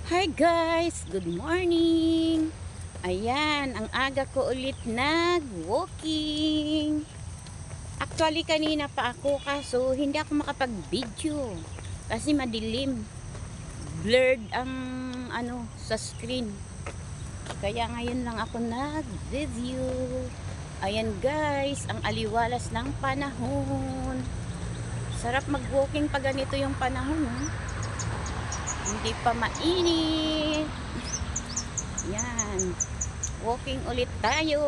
Hi guys! Good morning! Ayan, ang aga ko ulit nag-walking. Actually, kanina pa ako kaso hindi ako makapag-video. Kasi madilim. Blurred ang sa screen. Kaya ngayon lang ako nag-video. Ayan guys, ang aliwalas ng panahon. Sarap mag-walking pag ganito yung panahon. Hindi pa mainit. Yan. Walking ulit tayo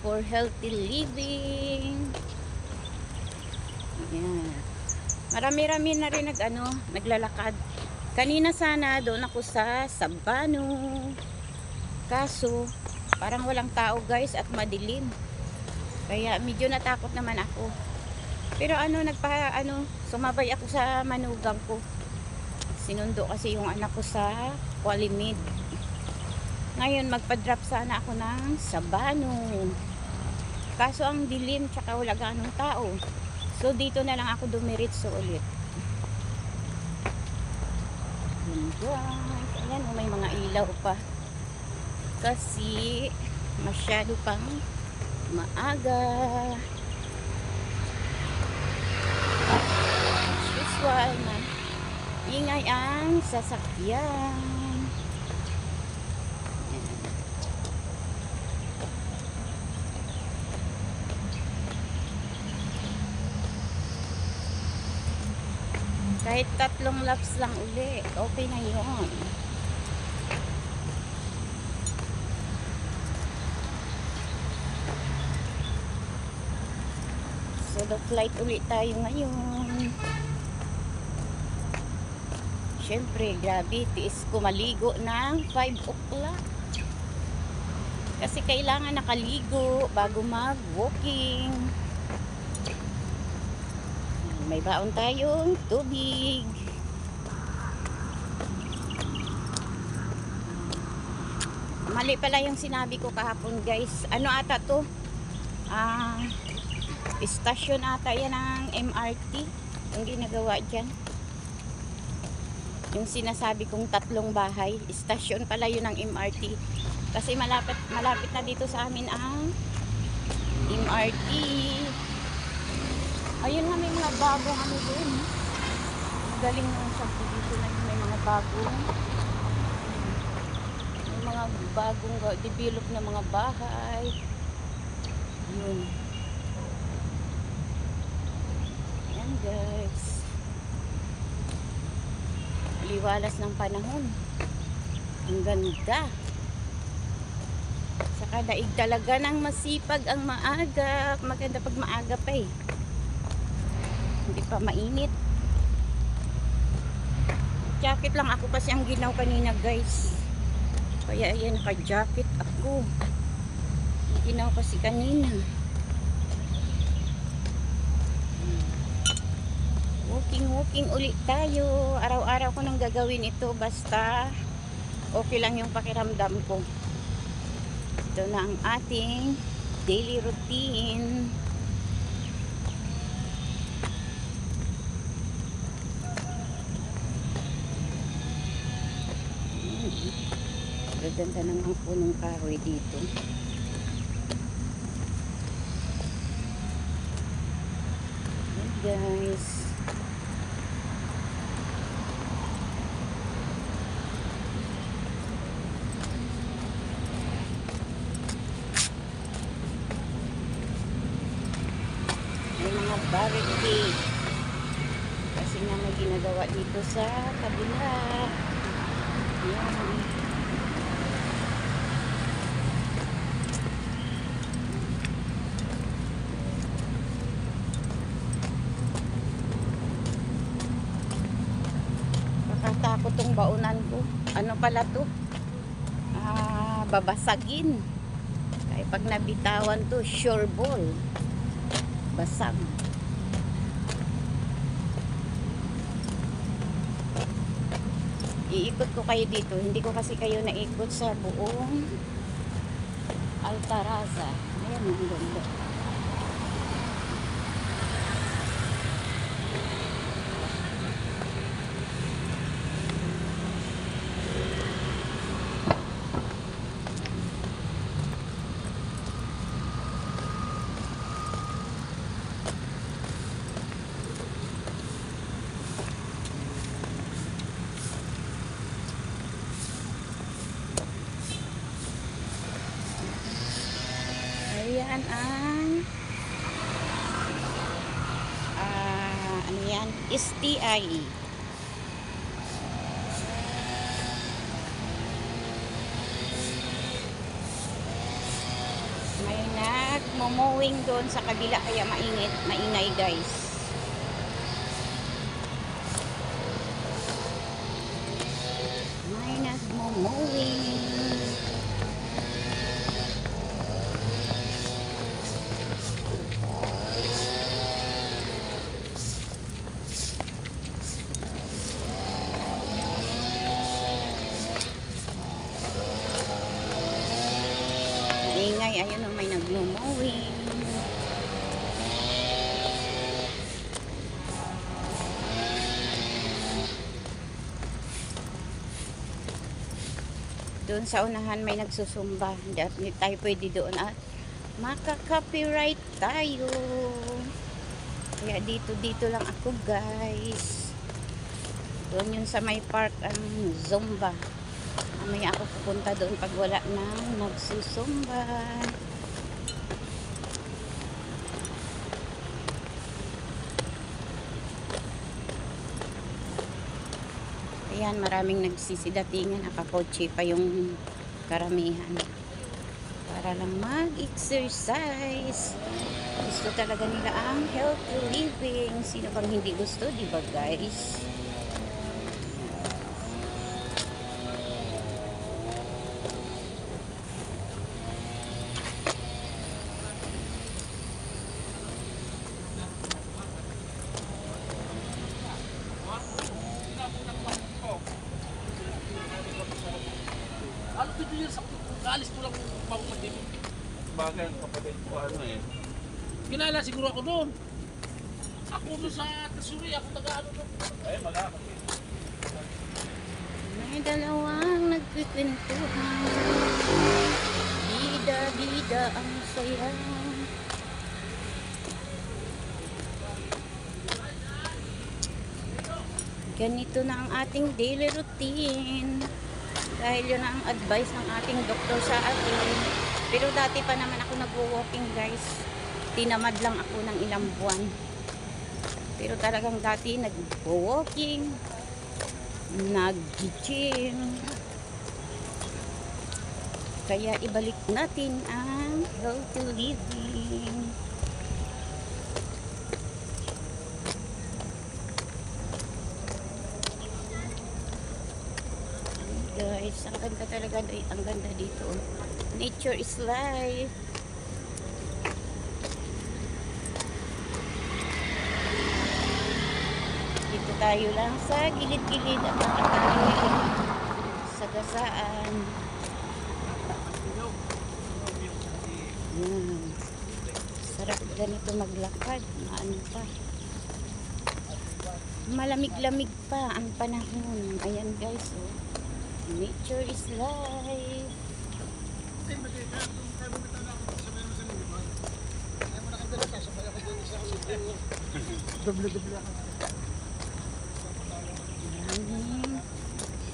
for healthy living. Yan. Marami-rami na rin naglalakad. Kanina sana doon ako sa Sabano. Kaso, parang walang tao guys at madilim. Kaya medyo natakot naman ako. Pero sumabay ako sa manugang ko. Sinundo kasi yung anak ko sa Qualimid. Ngayon magpa-drop sana ako ng Sabano. Kaso ang dilim tsaka wala ganong tao. So dito na lang ako dumiritso ulit. Ayan guys. Ayan, may mga ilaw pa. Kasi masyado pang maaga. As usual na ingay ang sasakyan. Kahit 3 laps lang uli, okay na yun. Solo flight ulit tayo ngayon. Siyempre, grabe, tiis ko maligo ng 5 o'clock. Kasi kailangan nakaligo bago mag-walking. May baon tayong tubig. Mali pala yung sinabi ko kahapon guys. Ano ata to? Station ata yan ng MRT. Yung ginagawa dyan. Yung sinasabi kong 3 bahay, stasyon pala yun ng MRT. Kasi malapit na dito sa amin ang MRT. Ayun nga, may mga bagong doon. Galing ng sabi dito na may mga bagong develop na mga bahay. Yun. Ayan guys. Liwalas ng panahon. Ang ganda. Saka daig talaga ng masipag ang maaga. Maganda pag maaga pa eh. Hindi pa mainit. Jacket lang ako kasi ang ginaw kanina guys. Kaya ayan, naka-jacket ako. Ginaw kasi kanina. Walking ulit tayo. Araw-araw ko nang gagawin ito basta okay lang yung pakiramdam ko. Ito na ang ating daily routine. Ganda ng ang punong kahoy dito. Ayan guys. May mga barricade. Kasi nga may ginagawa dito sa kabila. Ayan. Takot tong baunan ko. Ano pala to? Babasagin. Kaya pag nabitawan to, sure ball. Basag. Iikot ko kayo dito. Hindi ko kasi kayo naikot sa buong Altaraza. Ayan, ang ganda. naman ang ano yan? STI. May nagmo-mowing doon sa kabila kaya maingay guys. May nagmo-mowing. Ingay, ayun o, may nagmo-mowing. Doon sa unahan may nagsusumba. Hindi tayo pwede doon at maka-copyright tayo. Kaya dito lang ako guys. Doon yun sa may park ang Zumba. Mamaya ako pupunta doon pag wala na nagsusumba. Ayan, maraming nagsisidatingan. Nakakotse pa yung karamihan. Para lang mag-exercise. Gusto talaga nila ang healthy living. Sino bang hindi gusto, di ba guys? Ano dito yun sa kaalis ko lang bago mag-debut? Bagay ang kapatid ko ano eh. Kilala siguro ako doon. Ako doon sa Tasuri, ako taga-ano doon. Ay, mag-akapit. May dalawang nagkikwentuhan. Bida-bida ang saya. Ganito na ang ating daily routine. Dahil yun ang advice ng ating doktor sa atin. Pero dati pa naman ako nag-walking guys. Tinamad lang ako ng ilang buwan. Pero talagang dati nag-walking, nag-gym. Kaya ibalik natin ang healthy living. Guys, ang ganda talaga, ang ganda dito. Nature is life. Dito tayo lang sa gilid-gilid at nakatayo sa gasaan. Sarap ganito maglakad. Maano pa. Malamig-lamig pa ang panahon. Ayan guys, oh. Nature is life.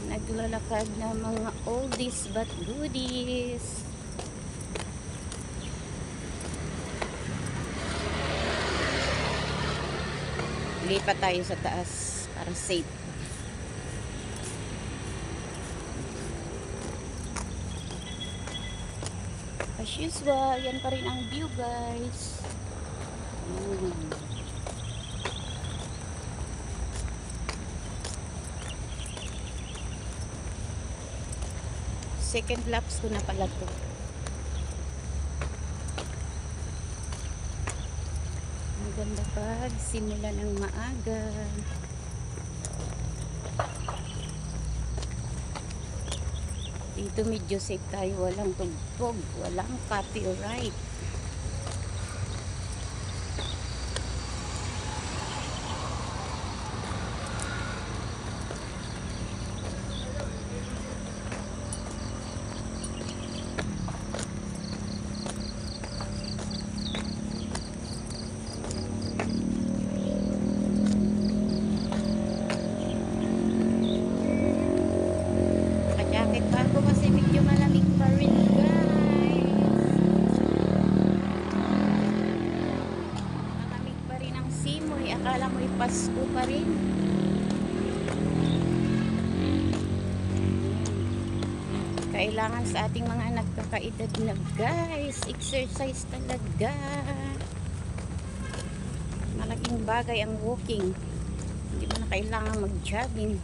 Naglalakad na mga oldies but goodies. Lipat tayo sa taas para safe. As usual, yan pa rin ang view guys. Second laps ko na pala to. Maganda pag simula ng maaga. Dito medyo safe tayo, walang tugtog, walang copyright. Naka-jacket pa ako kasi medyo malamig pa rin guys. Pasko pa rin. Kailangan sa ating mga nagkakaedad na guys, exercise talaga. Malaking bagay ang walking. Hindi mo na kailangan mag-jogging.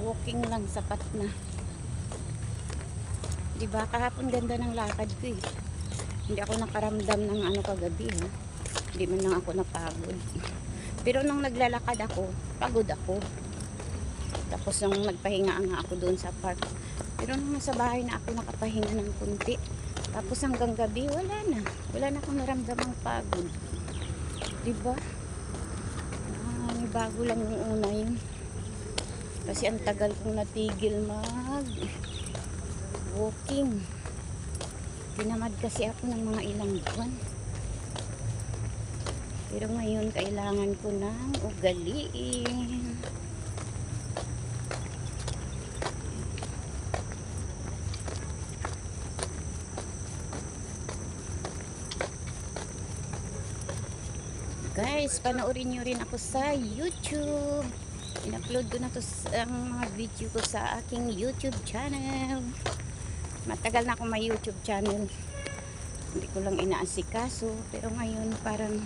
Walking lang sapat na. Diba kahapon ganda ng lakad ko eh. Hindi ako nakaramdam ng ano kagabi ha. Hindi man lang ako napagod. Pero nung naglalakad ako, pagod ako. Tapos nung nagpahinga nga ako doon sa park. Pero nung nasa bahay na ako nakapahinga ng kunti. Tapos hanggang gabi, wala na. Wala na akong naramdamang pagod. Diba? May bago lang yung una yun. Kasi ang tagal kong natigil walking. Tinamad kasi ako ng mga ilang buwan. Pero ngayon kailangan ko ng ugaliin. Guys, panoorin nyo rin ako sa YouTube. In-upload ko na to ang mga video ko sa aking YouTube channel. Matagal na ako may YouTube channel. Hindi ko lang inaasikaso. Pero ngayon parang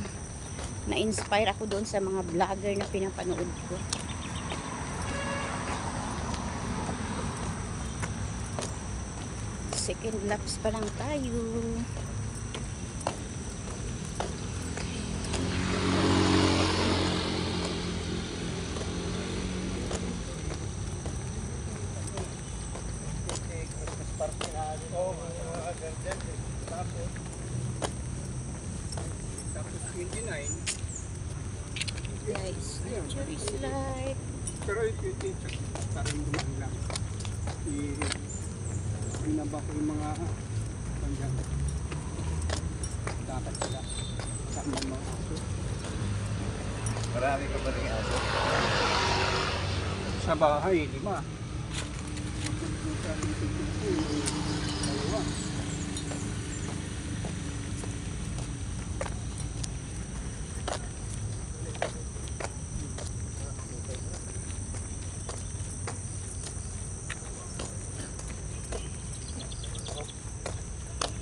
na-inspire ako doon sa mga vlogger na pinapanood ko. Second laps pa lang tayo. Tapos 29. Guys, nature is life. Pero yung 28, parang dumaan lang. Pinaba ko yung mga hanggang dapat sila. Saan yung mga aso. Marami ka ba rin aso? Sa bahay, 5. Dalawa.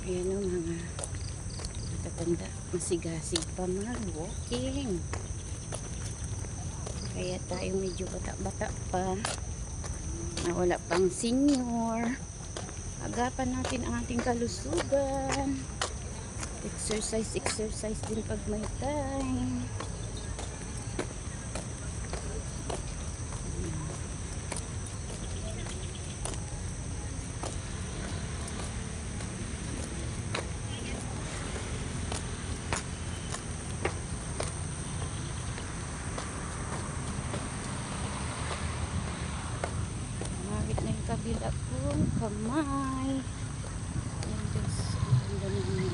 Ayan o mga matatanda, masigasig pa mag-walking. Kaya tayo medyo bata-bata pa. Na wala pang senior. Agapan natin ang ating kalusugan. Exercise din pag may time. Kabila kong kamay. Ayan guys, ang ganda naman.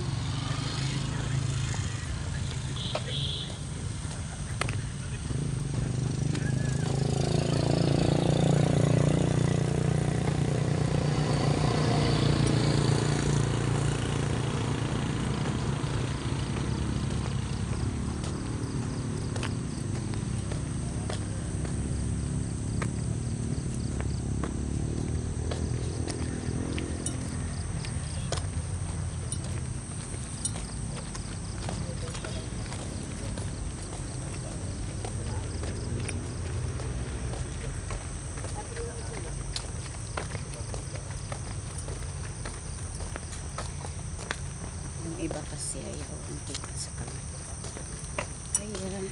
Iba kasi ayaw ang kita sa kamay. Kaya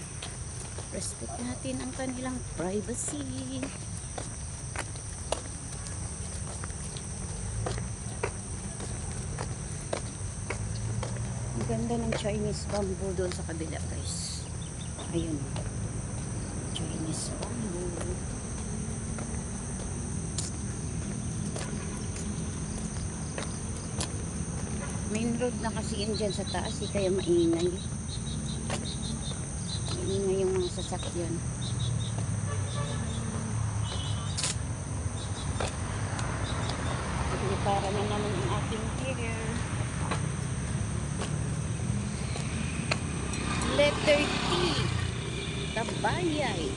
respect natin ang kanilang privacy. Ang ganda ng Chinese bamboo doon sa kabila guys. Ayun, Chinese bamboo. Main road na kasi yun dyan sa taas, kaya maingay. Maingay yung mga sasakyan. Para na naman ang ating hair. Letter T. bayay.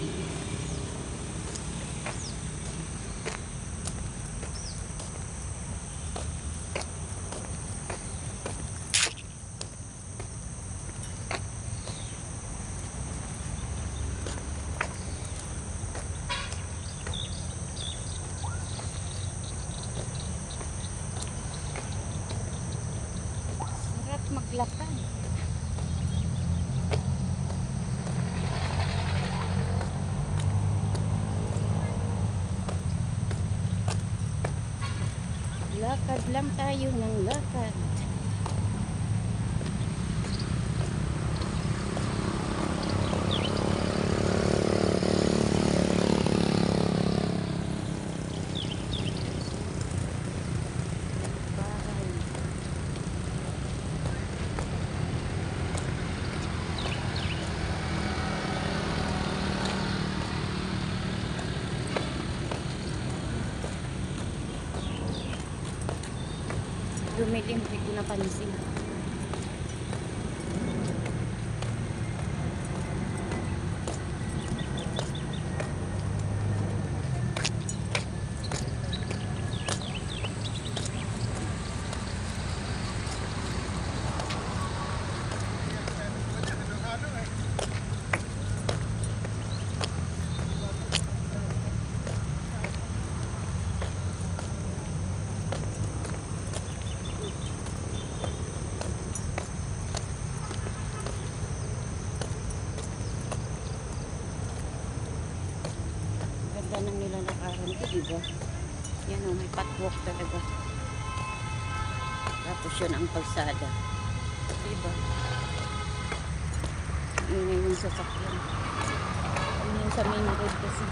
Sarap maglakad. Lakad lang tayo ng lakad. Bahay. Dumilim, hindi ko napansin. Ganda ng nilalakaran ko, diba? Yan o, may patwalk talaga. Tapos yun ang kalsada. Diba? Ingay yung sasakyan. Ano yung sa main road kasi.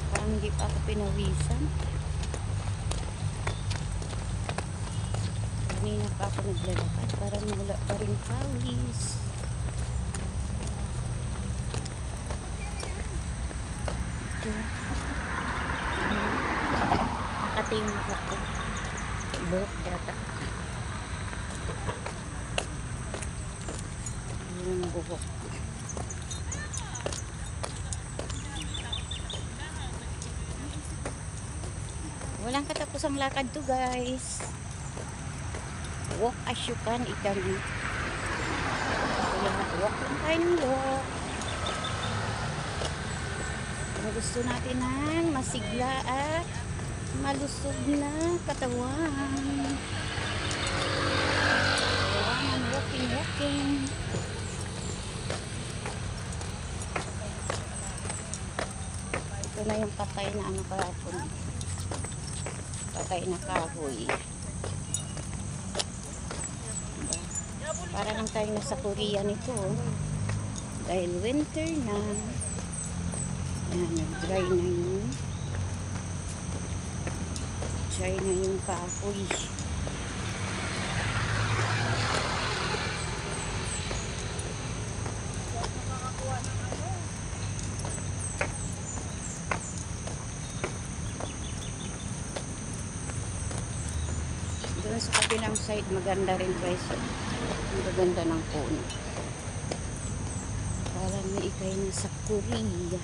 Parang hindi pa ako pinawisan. Kanina pa ako naglalakad. Parang wala pa rin pawis. Ito. Nakatingin ako. Buhok yata. Yung buhok. Walang katapusang lakad to, guys. Walk as you can, ika nga. Kaya walk lang tayo ng walk. Kung gusto natin ng masigla at malusog na katawan. Kailangan walking. Ito na yung patay na ano kahapon. Patay na kahoy. Para lang tayo nasa Korea nito. Dahil winter na. Yan, nag-dry na yun. Dry na yung kahoy. Doon sa kabilang side, maganda rin guys. Ang gaganda ng puno. Parang may ikay na sa Korea.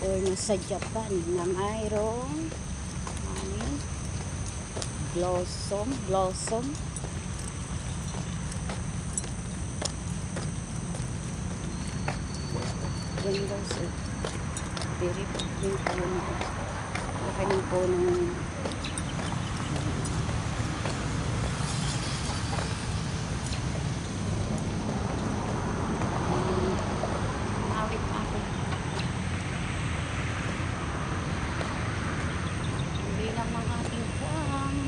Or nasa Japan na mayroong blossom. Ganda sa very big puno. Laki ng puno. Awit ako. Hindi lang mga ating kuwang.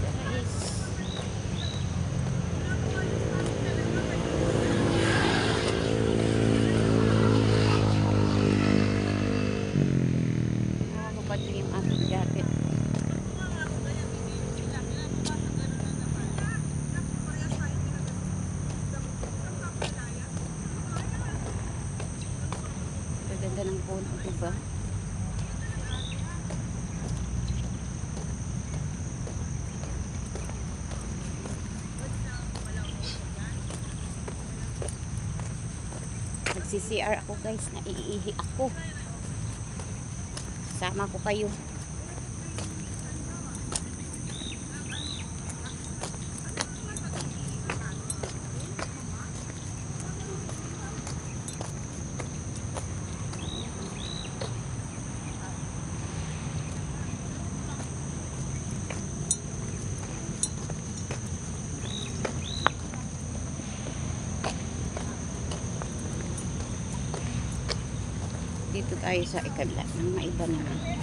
Guys. nyo yung aking jacket. Gaganda ng puno, diba? Nagsi-CR ako guys, naiihi ako. Sama ko kayo. Dito tayo sa ikadla ng maiba naman.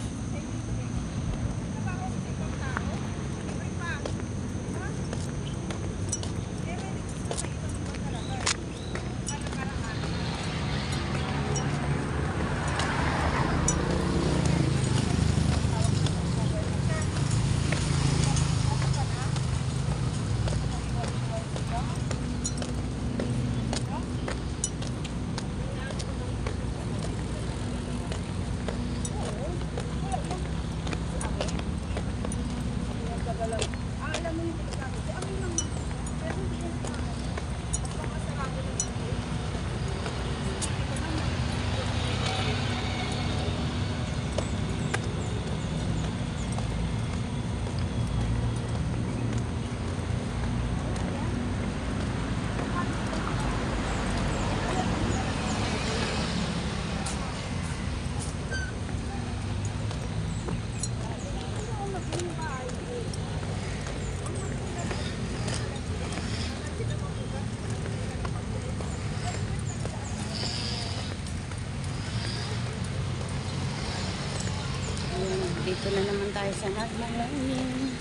Dito na naman tayo sa nagmamangin.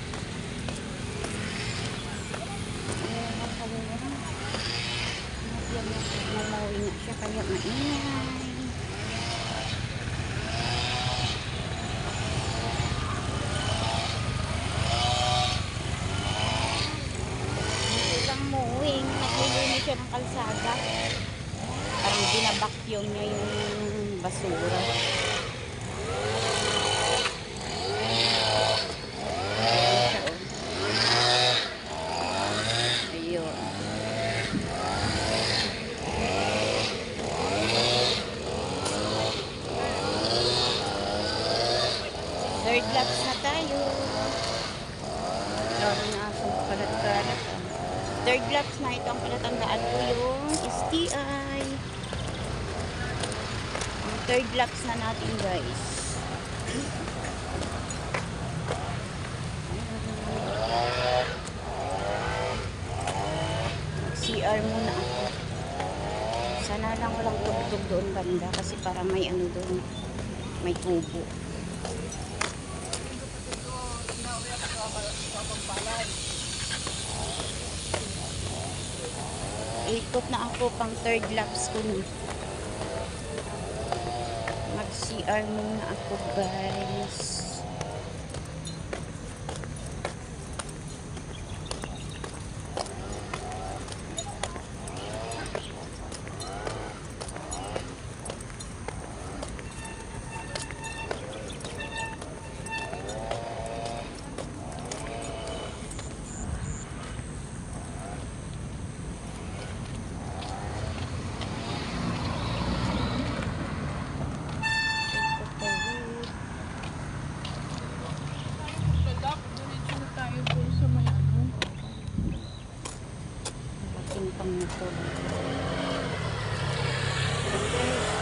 Ayan ang kaliwa. Nalawi na siya kaya maingay. Isang mowing, naglilinis siya ng kalsada. Parang binabakyong niya yung basura. Third laps na tayo. Laro na akong kalat-kalat. Third laps na ito ang palatandaan ko yung STI. Ang third laps na natin guys. CR muna ako. Sana lang walang tugtog doon banda kasi para may ano doon. May tubo. Ikot na ako pang third laps ko na. Mag-CR muna ako guys. Pang motor.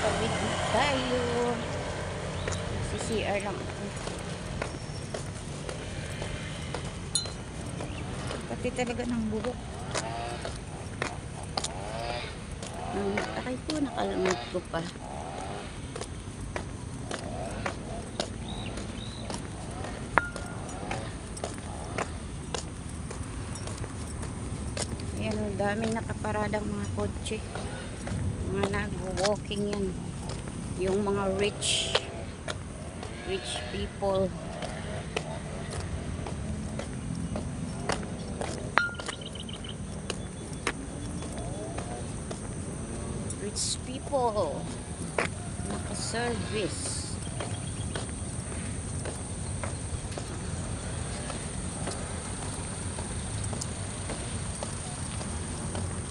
Tawid na tayo. CCR lang ako. Pati talaga ng buhok. Aray ko, nakalamot ko pa. Ayan o, daming nakaparadang mga kotse. Mga nag-walking yan. Yung mga rich. Rich people. Rich people. Naka-service.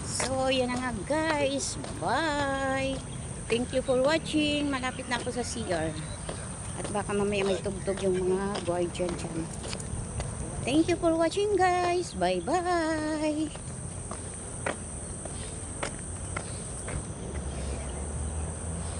So, yan na nga guys. Bye! Thank you for watching. Malapit na ako sa CR. At baka mamaya may tugtog yung mga guardian dyan. Thank you for watching guys. Bye-bye!